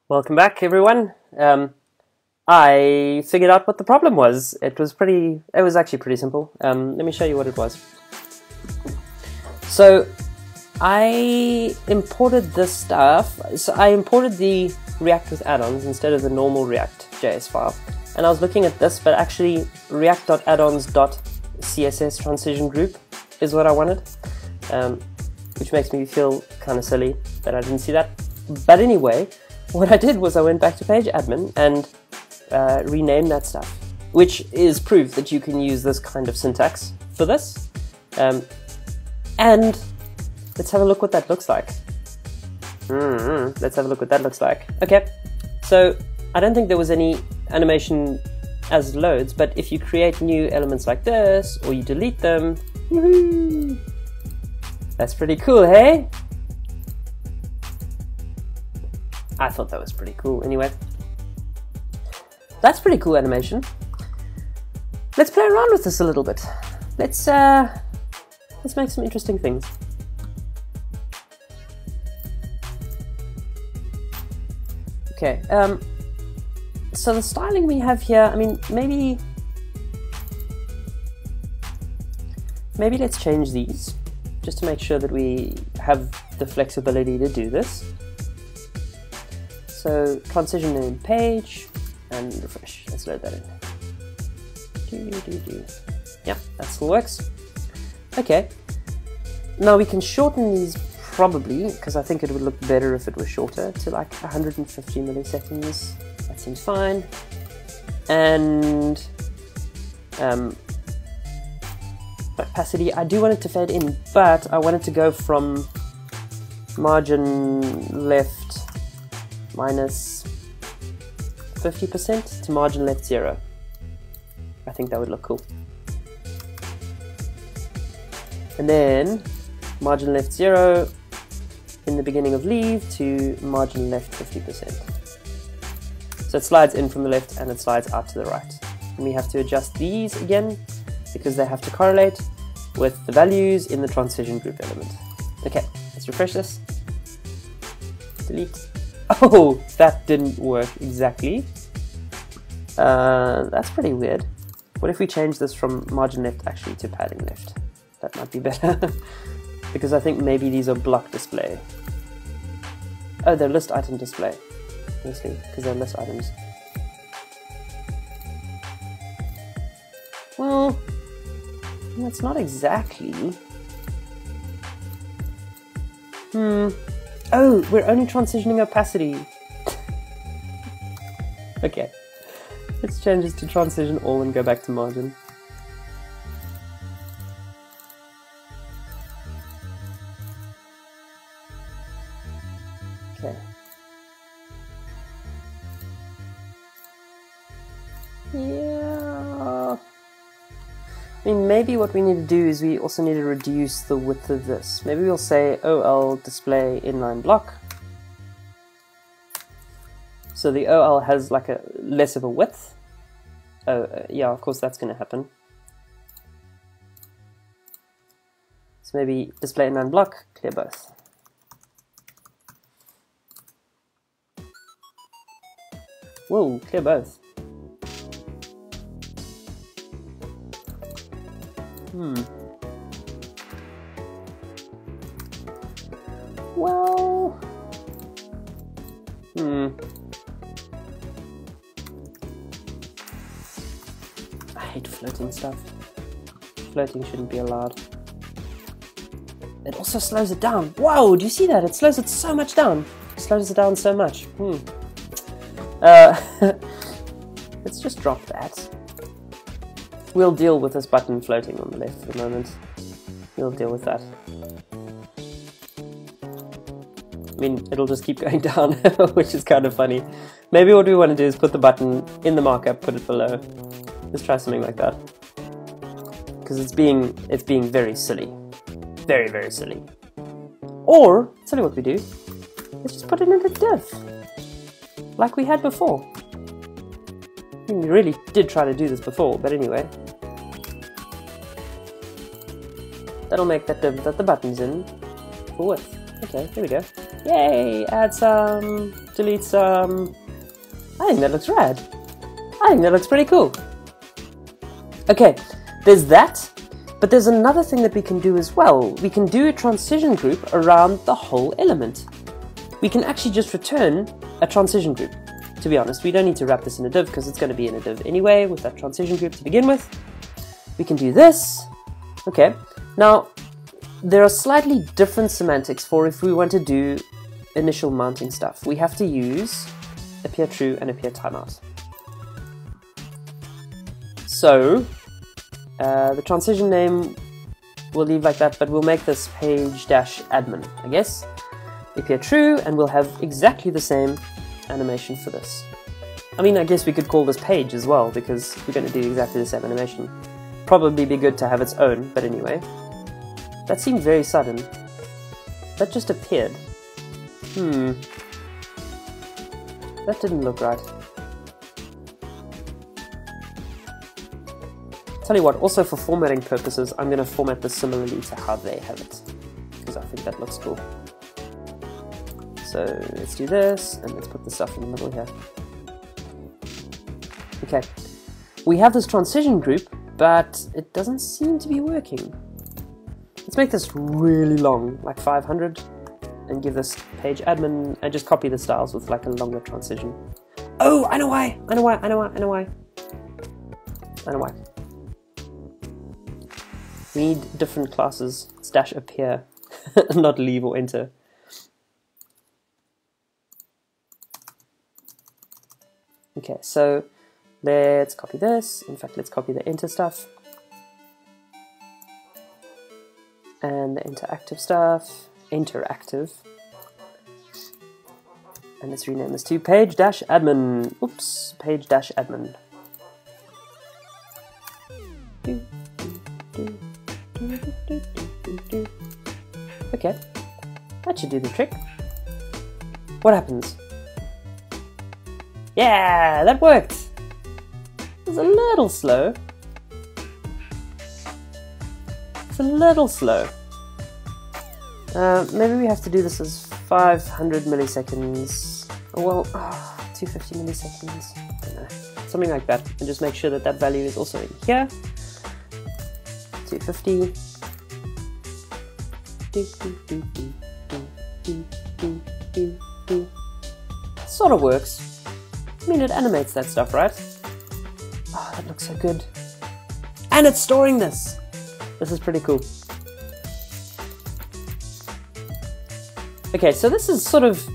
Welcome back, everyone. I figured out what the problem was. It was actually pretty simple. Let me show you what it was. So I imported this stuff. So I imported the React with add-ons instead of the normal ReactJS file. And I was looking at this, but actually react.addons.css transition group is what I wanted, which makes me feel kind of silly that I didn't see that. But anyway, what I did was I went back to page admin and renamed that stuff, which is proof that you can use this kind of syntax for this. And let's have a look what that looks like. Let's have a look what that looks like. Okay, so I don't think there was any animation as loads, but if you create new elements like this, or you delete them, woohoo! That's pretty cool, hey? I thought that was pretty cool. Anyway, that's pretty cool animation. Let's play around with this a little bit. Let's make some interesting things. Okay. So the styling we have here, I mean, maybe let's change these just to make sure that we have the flexibility to do this. So transition name page and refresh. Let's load that in. Yeah, that still works. Okay. Now we can shorten these probably, because I think it would look better if it was shorter, to like 150 milliseconds. That seems fine. And opacity, I do want it to fade in, but I want it to go from margin left minus 50% to margin left 0. I think that would look cool. And then margin left 0 in the beginning of leave to margin left 50%. So it slides in from the left and it slides out to the right. And we have to adjust these again because they have to correlate with the values in the transition group element. Okay, let's refresh this. Delete. Oh, that didn't work exactly. That's pretty weird. What if we change this from margin left actually to padding left? That might be better. Because I think maybe these are block display. Oh, they're list item display. Obviously, because they're list items. Well, that's not exactly. Oh, we're only transitioning opacity. Okay, let's change this to transition all and go back to margin. Okay. Yeah. I mean, maybe what we need to do is we also need to reduce the width of this. Maybe we'll say OL display inline block. So the OL has like a less of a width. Yeah, of course that's going to happen. So maybe display inline block, clear both. Whoa, clear both. Well, I hate floating stuff. Floating shouldn't be allowed. It also slows it down. Wow, do you see that? It slows it so much down. It slows it down so much. Let's just drop that. We'll deal with this button floating on the left for the moment. We'll deal with that. I mean, it'll just keep going down, which is kind of funny. Maybe what we want to do is put the button in the markup, put it below. Let's try something like that. Because it's being very silly. Very, very silly. Or, tell you what we do. Let's just put it in a div. Like we had before. I mean, we really did try to do this before, but anyway. That'll make that div that the button's in for width. Okay, here we go. Yay! Add some, delete some. I think that looks rad. I think that looks pretty cool. Okay, there's that, but there's another thing that we can do as well. We can do a transition group around the whole element. We can actually just return a transition group. To be honest, we don't need to wrap this in a div because it's going to be in a div anyway with that transition group to begin with. We can do this. Okay, now there are slightly different semantics for if we want to do initial mounting stuff. We have to use appear true and appear timeout. So the transition name we'll leave like that, but we'll make this page-admin, I guess. Appear true, and we'll have exactly the same animation for this. I mean, I guess we could call this page as well, because we're going to do exactly the same animation. Probably be good to have its own, but anyway. That seemed very sudden. That just appeared. That didn't look right. Tell you what, also for formatting purposes, I'm going to format this similarly to how they have it, because I think that looks cool. So let's do this, and let's put the stuff in the middle here. Okay, we have this transition group, but it doesn't seem to be working. Let's make this really long, like 500, and give this page admin, and just copy the styles with like a longer transition. Oh, I know why! I know why! We need different classes. It's dash appear, not leave or enter. Okay, so let's copy this. In fact, let's copy the enter stuff. And the interactive stuff. Interactive. And let's rename this to page-admin. Oops, page-admin. Okay, that should do the trick. What happens? Yeah, that worked! It was a little slow. It's a little slow. Maybe we have to do this as 500 milliseconds. Oh, well, 250 milliseconds. I don't know. Something like that. And just make sure that that value is also in here. 250. Sort of works. I mean, it animates that stuff, right? Oh, that looks so good. And it's storing this! This is pretty cool. Okay, so this is sort of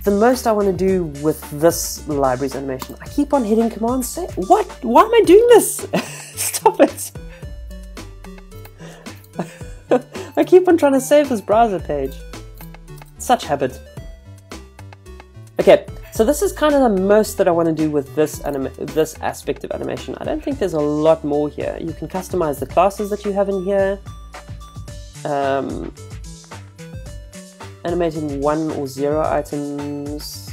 the most I want to do with this library's animation. I keep on hitting Command Save. What? Why am I doing this? Stop it! I keep on trying to save this browser page. Such habit. Okay, so this is kind of the most that I want to do with this aspect of animation. I don't think there's a lot more here. You can customize the classes that you have in here. Animating 1 or 0 items.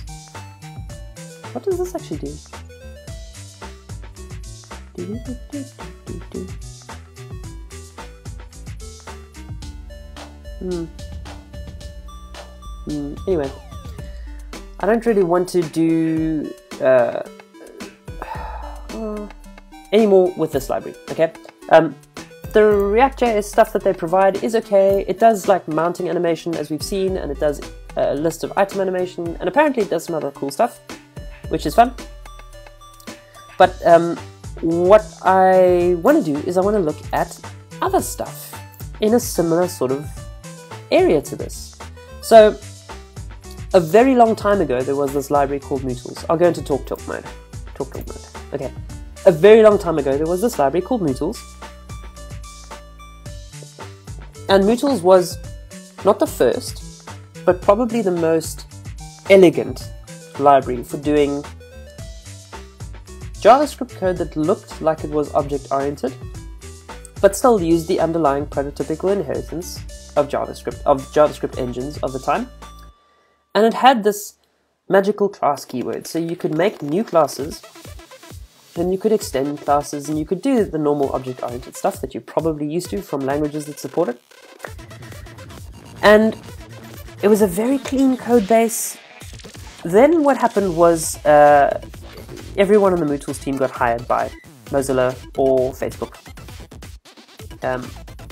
What does this actually do? Anyway, I don't really want to do any more with this library, okay? The ReactJS stuff that they provide is okay. It does like mounting animation as we've seen, and it does a list of item animation, and apparently it does some other cool stuff, which is fun. But what I want to do is I want to look at other stuff in a similar sort of area to this. So a very long time ago there was this library called Mutants. I'll go into talk mode. Okay. A very long time ago there was this library called Mutants. And Mutants was not the first, but probably the most elegant library for doing JavaScript code that looked like it was object-oriented, but still used the underlying prototypical inheritance of JavaScript engines of the time. And it had this magical class keyword, so you could make new classes, and you could extend classes, and you could do the normal object-oriented stuff that you're probably used to from languages that support it. And It was a very clean code base. Then what happened was everyone on the Mutants team got hired by Mozilla or Facebook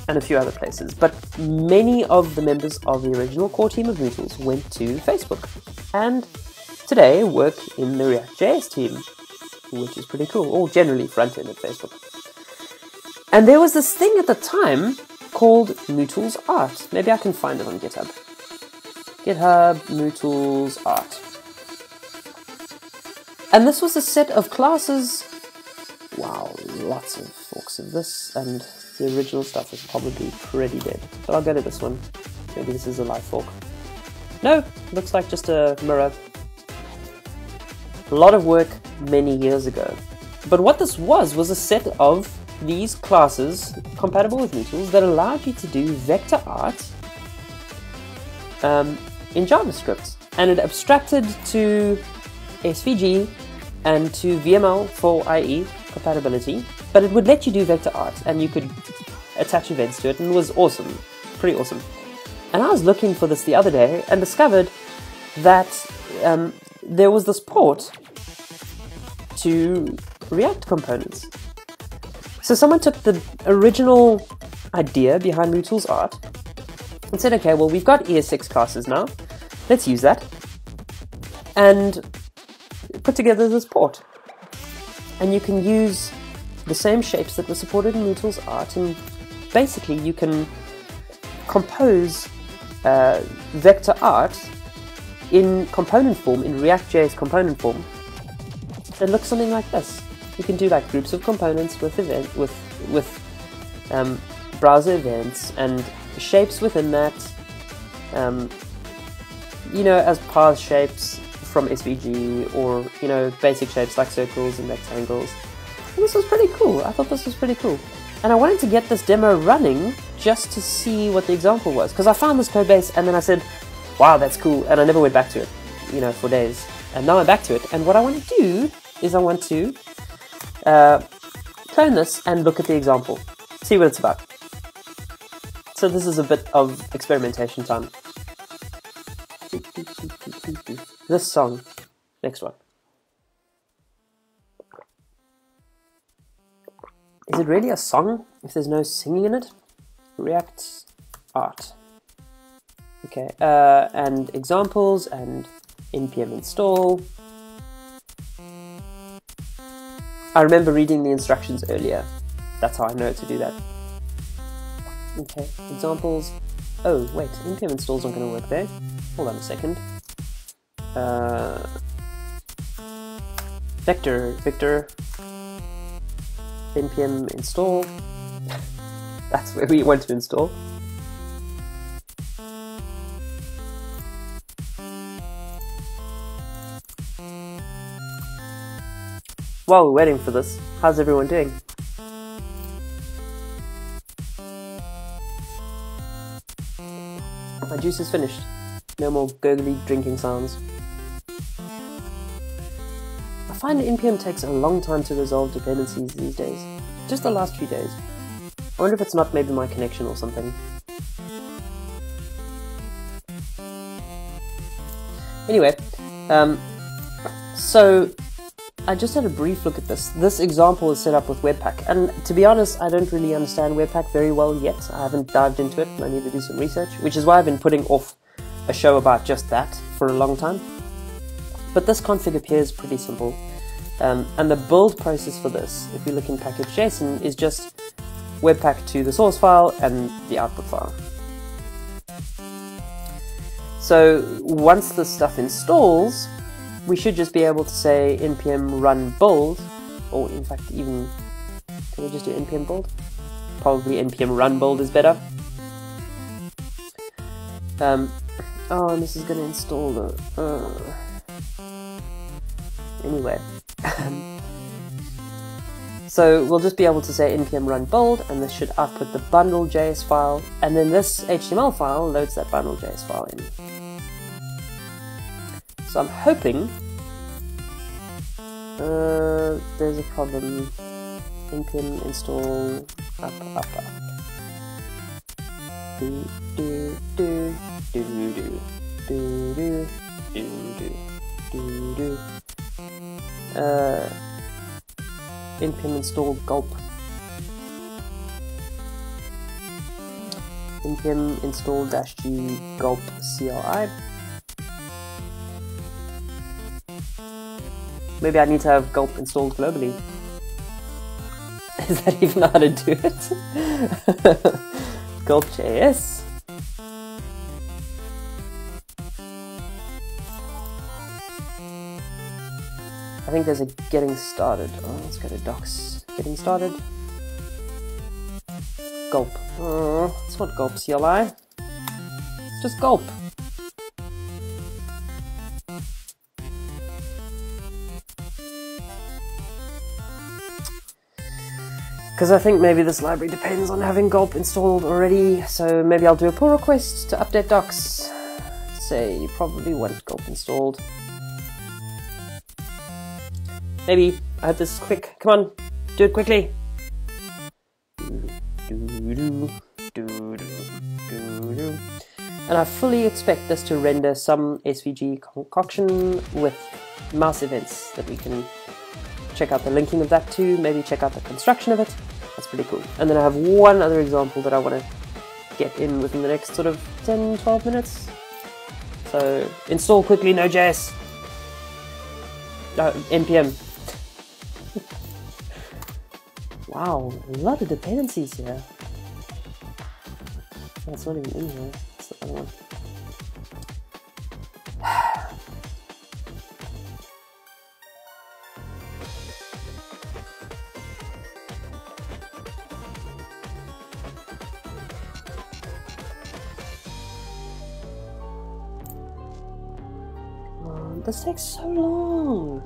and a few other places. But many of the members of the original core team of Mutants went to Facebook and today work in the ReactJS team, which is pretty cool, or generally front-end at Facebook. And there was this thing at the time called Mutals Art. Maybe I can find it on GitHub. GitHub Mutals Art. And this was a set of classes. Wow, lots of forks of this, and the original stuff is probably pretty dead. But I'll go to this one. Maybe this is a live fork. No, looks like just a mirror. A lot of work many years ago. But what this was a set of these classes compatible with Mutals that allowed you to do vector art in JavaScript. And it abstracted to SVG and to VML for IE compatibility, but it would let you do vector art and you could attach events to it, and it was awesome, pretty awesome. And I was looking for this the other day and discovered that there was this port to React components. So someone took the original idea behind Mutals Art and said, okay, well, we've got ES6 classes now, let's use that, and put together this port. And you can use the same shapes that were supported in Mutals Art, and basically you can compose vector art in component form, in ReactJS component form. It looks something like this. You can do like groups of components with browser events and shapes within that, you know, as path shapes from SVG, or, you know, basic shapes like circles and rectangles. And this was pretty cool. I thought this was pretty cool. And I wanted to get this demo running just to see what the example was, because I found this code base and then I said, wow, that's cool, and I never went back to it, you know, for days. And now I'm back to it, and what I want to do is I want to clone this and look at the example, see what it's about. So this is a bit of experimentation time. This song, next one. Is it really a song if there's no singing in it? React Art. Okay, and examples and npm install. I remember reading the instructions earlier. That's how I know to do that. Okay, examples. Oh, wait, npm install's not going to work there. Hold on a second. Vector, npm install. That's where we want to install. While we're waiting for this, how's everyone doing? My juice is finished. No more gurgly drinking sounds. I find npm takes a long time to resolve dependencies these days. Just the last few days. I wonder if it's not maybe my connection or something. Anyway, so I just had a brief look at this. This example is set up with Webpack, and to be honest, I don't really understand Webpack very well yet. I haven't dived into it, and I need to do some research, which is why I've been putting off a show about just that for a long time. But this config appears pretty simple, and the build process for this, if you look in package.json, is just Webpack to the source file and the output file. So once this stuff installs, we should just be able to say npm run build, or in fact even, can we just do npm build? Probably npm run build is better. Oh, and this is going to install the... Anyway. So we'll just be able to say npm run build, and this should output the bundle.js file, and then this HTML file loads that bundle.js file in. So I'm hoping there's a problem. Npm install up. do do do do do do do do do do. npm install gulp. npm install -g gulp CLI. Maybe I need to have gulp installed globally. Is that even how to do it? Gulp.js. I think there's a getting started. Oh, let's go to docs. Getting started. Gulp. Oh, it's not gulp CLI. It's just gulp. Because I think maybe this library depends on having gulp installed already, so maybe I'll do a pull request to update docs. Say you probably want gulp installed. Maybe. I hope this is quick. Come on, do it quickly. And I fully expect this to render some SVG concoction with mouse events that we can check out the linking of that too, maybe check out the construction of it. That's pretty cool. And then I have one other example that I want to get in within the next sort of 10-12 minutes. So install quickly Node.js. npm. Wow, a lot of dependencies here. That's not even in here. That's the other one. This takes so long.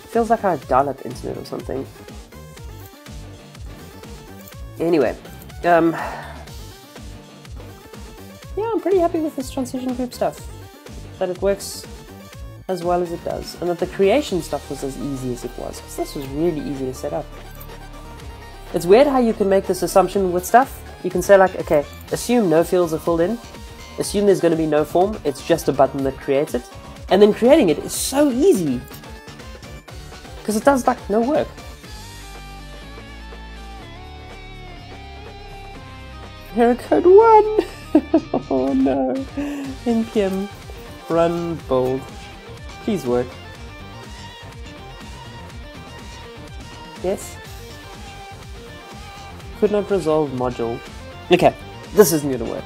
Feels like I have dial-up internet or something. Anyway, yeah, I'm pretty happy with this transition group stuff. That it works as well as it does, and that the creation stuff was as easy as it was, because this was really easy to set up. It's weird how you can make this assumption with stuff. You can say like, okay, assume no fields are filled in. Assume there's going to be no form, it's just a button that creates it. And then creating it is so easy. Because it does like no work. Error code 1! Oh no. npm run bold. Please work. Yes? Could not resolve module. Okay, this isn't going to work.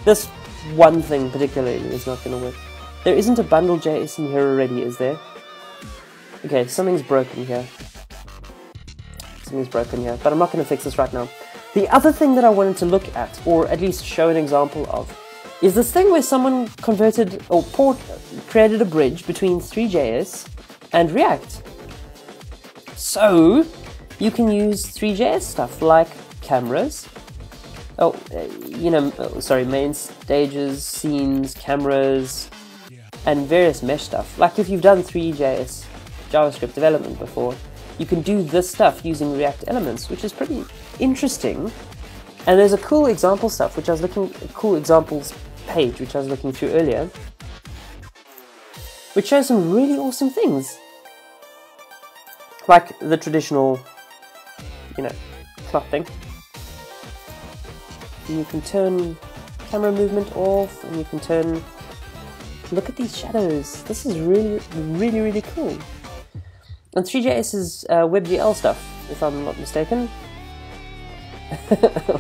This one thing particularly is not going to work. There isn't a bundle.js in here already, is there? Okay, something's broken here. Something's broken here, but I'm not going to fix this right now. The other thing that I wanted to look at, or at least show an example of, is this thing where someone converted or created a bridge between Three.js and React. So you can use Three.js stuff like cameras. Main stages, scenes, cameras, and various mesh stuff. Like if you've done Three.js JavaScript development before, you can do this stuff using React elements, which is pretty interesting. And there's a cool example stuff, which I was looking, a cool examples page, which I was looking through earlier, which shows some really awesome things. Like the traditional, clock thing. And you can turn camera movement off, and you can turn... Look at these shadows. This is really, really, really cool. And Three.js is WebGL stuff, if I'm not mistaken.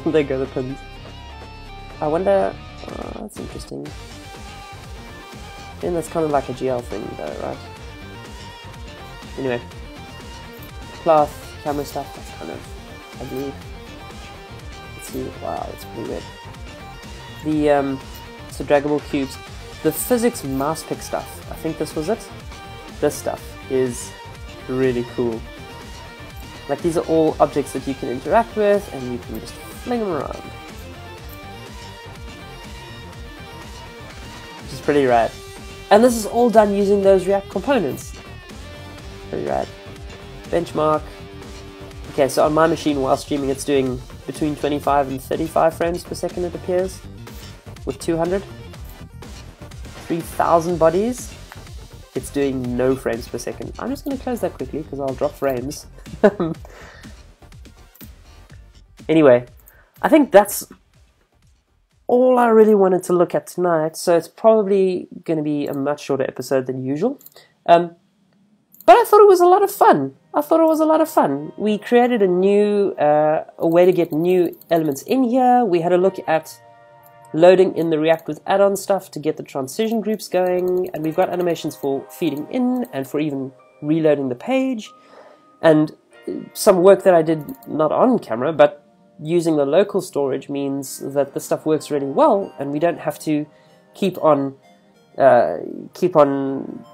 There go the pins. I wonder... Oh, that's interesting. Then that's kind of like a GL thing though, right? Anyway. Cloth, camera stuff, that's kind of ugly. Wow, that's pretty weird. The so draggable cubes, the physics mouse pick stuff. I think this was it. This stuff is really cool. Like these are all objects that you can interact with, and you can just fling them around, which is pretty rad. And this is all done using those React components. Pretty rad. Benchmark. Okay, so on my machine while streaming, it's doing between 25 and 35 frames per second it appears, with 200. 3,000 bodies, it's doing no frames per second. I'm just going to close that quickly because I'll drop frames. Anyway, I think that's all I really wanted to look at tonight, so it's probably going to be a much shorter episode than usual. But I thought it was a lot of fun. We created a new a way to get new elements in here. We had a look at loading in the React with add-on stuff to get the transition groups going, and we've got animations for feeding in and for even reloading the page, and some work that I did not on camera, but using the local storage means that the stuff works really well, and we don't have to keep on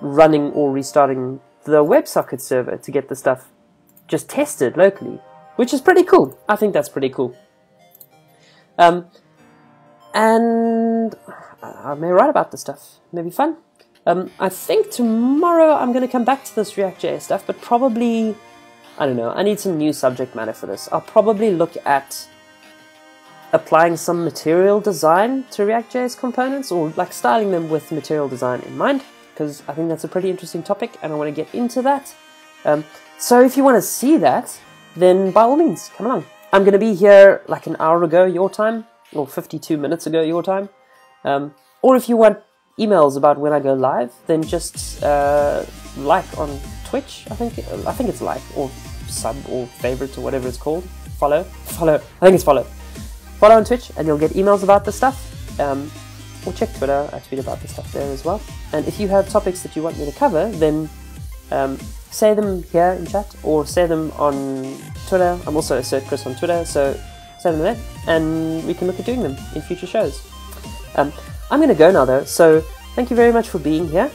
running or restarting the WebSocket server to get the stuff just tested locally, which is pretty cool. I think that's pretty cool. And I may write about this stuff. Maybe fun. I think tomorrow I'm going to come back to this ReactJS stuff, but probably, I don't know, I need some new subject matter for this. I'll probably look at applying some material design to ReactJS components, or like styling them with material design in mind, because I think that's a pretty interesting topic and I want to get into that. So if you want to see that, then by all means, come along. I'm going to be here like an hour ago your time, or 52 minutes ago your time. Or if you want emails about when I go live, then just like on Twitch, I think it's like, or sub, or favorite, or whatever it's called. Follow, I think it's follow. Follow on Twitch and you'll get emails about this stuff. Or check Twitter, I tweet about this stuff there as well. And if you have topics that you want me to cover, then say them here in chat, or say them on Twitter. I'm also assertchris on Twitter, so say them there, and we can look at doing them in future shows. I'm going to go now though, so thank you very much for being here.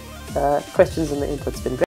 Questions and the input's been great.